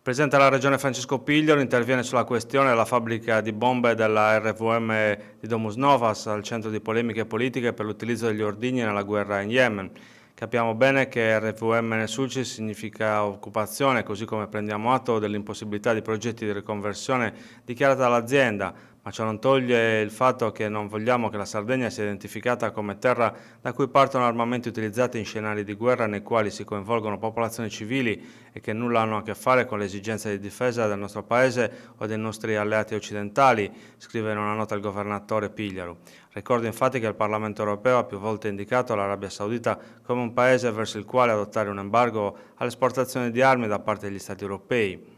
Il Presidente della Regione Francesco Pigliaro interviene sulla questione della fabbrica di bombe della RVM di Domus Novas, al centro di polemiche politiche per l'utilizzo degli ordigni nella guerra in Yemen. Capiamo bene che RVM nel Sulcis significa occupazione, così come prendiamo atto dell'impossibilità di progetti di riconversione dichiarata dall'azienda, ma ciò non toglie il fatto che non vogliamo che la Sardegna sia identificata come terra da cui partono armamenti utilizzati in scenari di guerra nei quali si coinvolgono popolazioni civili e che nulla hanno a che fare con le esigenze di difesa del nostro Paese o dei nostri alleati occidentali, scrive in una nota il governatore Pigliaro. Ricordo infatti che il Parlamento europeo ha più volte indicato l'Arabia Saudita come un paese verso il quale adottare un embargo all'esportazione di armi da parte degli Stati europei.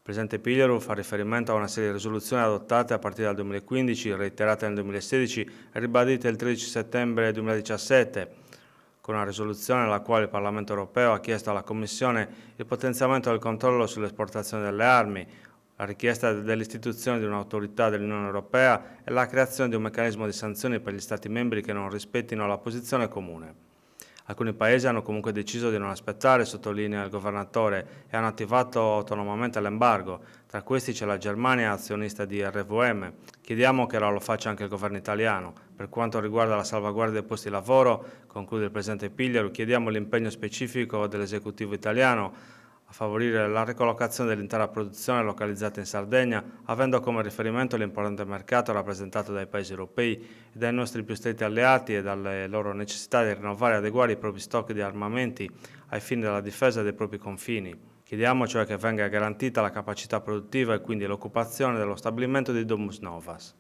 Il Presidente Pigliaro fa riferimento a una serie di risoluzioni adottate a partire dal 2015, reiterate nel 2016 e ribadite il 13 settembre 2017, con una risoluzione nella quale il Parlamento europeo ha chiesto alla Commissione il potenziamento del controllo sull'esportazione delle armi, la richiesta dell'istituzione di un'autorità dell'Unione Europea e la creazione di un meccanismo di sanzioni per gli Stati membri che non rispettino la posizione comune. Alcuni paesi hanno comunque deciso di non aspettare, sottolinea il governatore, e hanno attivato autonomamente l'embargo. Tra questi c'è la Germania, azionista di RVM. Chiediamo che ora lo faccia anche il governo italiano. Per quanto riguarda la salvaguardia dei posti di lavoro, conclude il Presidente Pigliaro, chiediamo l'impegno specifico dell'esecutivo italiano a favorire la ricollocazione dell'intera produzione localizzata in Sardegna, avendo come riferimento l'importante mercato rappresentato dai paesi europei e dai nostri più stretti alleati e dalle loro necessità di rinnovare e adeguare i propri stock di armamenti ai fini della difesa dei propri confini. Chiediamo cioè che venga garantita la capacità produttiva e quindi l'occupazione dello stabilimento di Domus Novas.